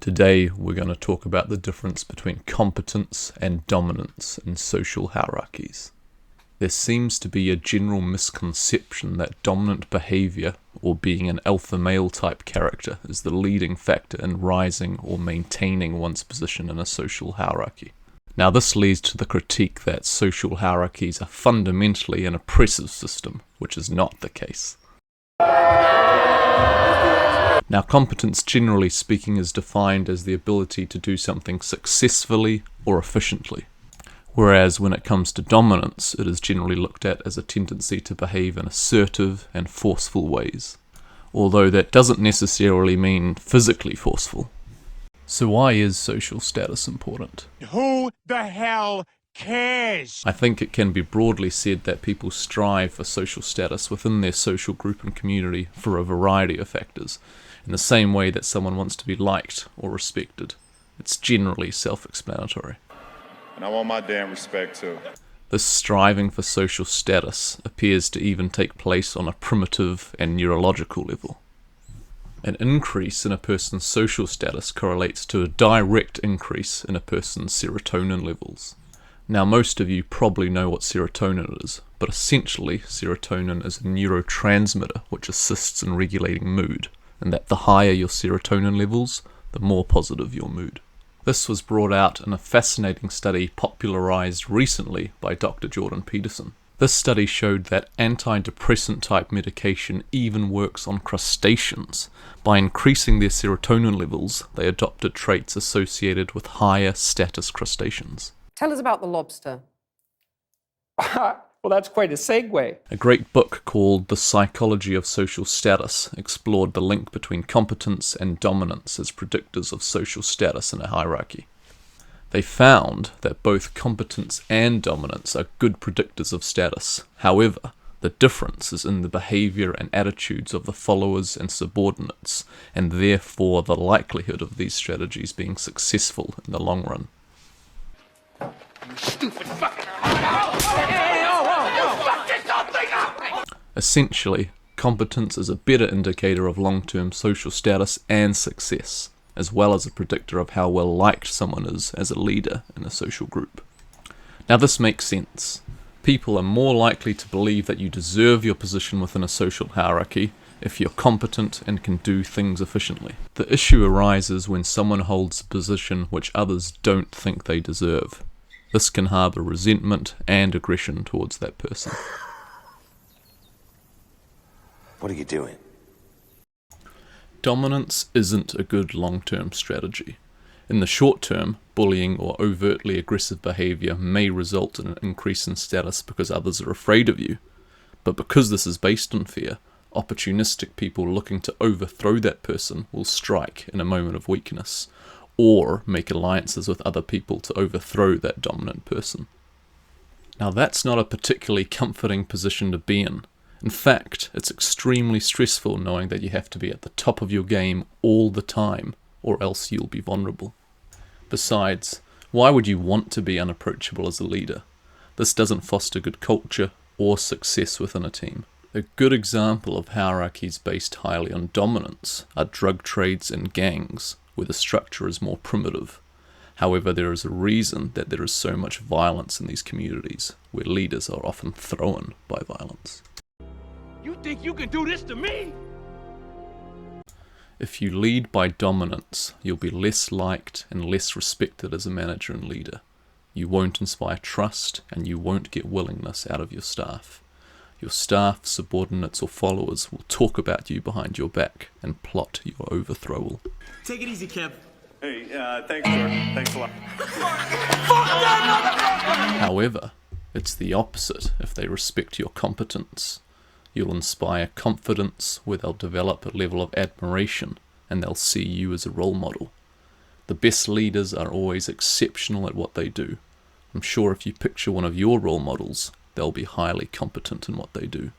Today we're going to talk about the difference between competence and dominance in social hierarchies. There seems to be a general misconception that dominant behavior, or being an alpha male type character, is the leading factor in rising or maintaining one's position in a social hierarchy. Now this leads to the critique that social hierarchies are fundamentally an oppressive system, which is not the case. Now, competence, generally speaking, is defined as the ability to do something successfully or efficiently, whereas when it comes to dominance, it is generally looked at as a tendency to behave in assertive and forceful ways, although that doesn't necessarily mean physically forceful. So why is social status important? Who the hell cares? I think it can be broadly said that people strive for social status within their social group and community for a variety of factors, in the same way that someone wants to be liked or respected. It's generally self-explanatory. And I want my damn respect too. This striving for social status appears to even take place on a primitive and neurological level. An increase in a person's social status correlates to a direct increase in a person's serotonin levels. Now, most of you probably know what serotonin is, but essentially serotonin is a neurotransmitter which assists in regulating mood, and that the higher your serotonin levels, the more positive your mood. This was brought out in a fascinating study popularized recently by Dr. Jordan Peterson. This study showed that antidepressant type medication even works on crustaceans. By increasing their serotonin levels, they adopted traits associated with higher status crustaceans. Tell us about the lobster. Well, that's quite a segue. A great book called The Psychology of Social Status explored the link between competence and dominance as predictors of social status in a hierarchy. They found that both competence and dominance are good predictors of status. However, the difference is in the behavior and attitudes of the followers and subordinates, and therefore the likelihood of these strategies being successful in the long run. Essentially, competence is a better indicator of long-term social status and success, as well as a predictor of how well liked someone is as a leader in a social group. Now this makes sense. People are more likely to believe that you deserve your position within a social hierarchy if you're competent and can do things efficiently. The issue arises when someone holds a position which others don't think they deserve. This can harbour resentment and aggression towards that person. What are you doing? Dominance isn't a good long-term strategy. In the short term, bullying or overtly aggressive behaviour may result in an increase in status because others are afraid of you. But because this is based on fear, opportunistic people looking to overthrow that person will strike in a moment of weakness, or make alliances with other people to overthrow that dominant person. Now that's not a particularly comforting position to be in. In fact, it's extremely stressful knowing that you have to be at the top of your game all the time, or else you'll be vulnerable. Besides, why would you want to be unapproachable as a leader? This doesn't foster good culture or success within a team. A good example of hierarchies based highly on dominance are drug trades and gangs, where the structure is more primitive. However, there is a reason that there is so much violence in these communities, where leaders are often thrown by violence. You think you can do this to me? If you lead by dominance, you'll be less liked and less respected as a manager and leader. You won't inspire trust, and you won't get willingness out of your staff. Your staff, subordinates or followers will talk about you behind your back and plot your overthrowal. Take it easy, Kev. Hey, thanks, Jordan. Thanks a lot. However, it's the opposite if they respect your competence. You'll inspire confidence, where they'll develop a level of admiration and they'll see you as a role model. The best leaders are always exceptional at what they do. I'm sure if you picture one of your role models, they'll be highly competent in what they do.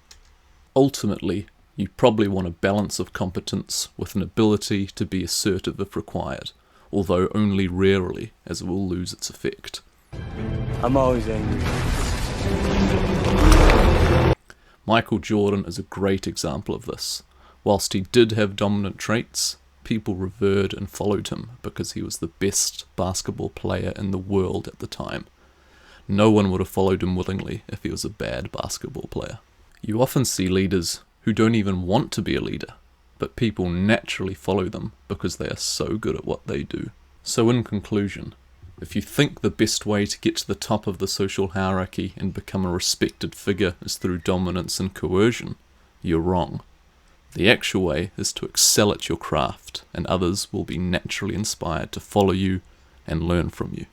Ultimately, you probably want a balance of competence with an ability to be assertive if required, although only rarely, as it will lose its effect. I'm always angry. Michael Jordan is a great example of this. Whilst he did have dominant traits, people revered and followed him because he was the best basketball player in the world at the time. No one would have followed him willingly if he was a bad basketball player. You often see leaders who don't even want to be a leader, but people naturally follow them because they are so good at what they do. So in conclusion, if you think the best way to get to the top of the social hierarchy and become a respected figure is through dominance and coercion, you're wrong. The actual way is to excel at your craft, and others will be naturally inspired to follow you and learn from you.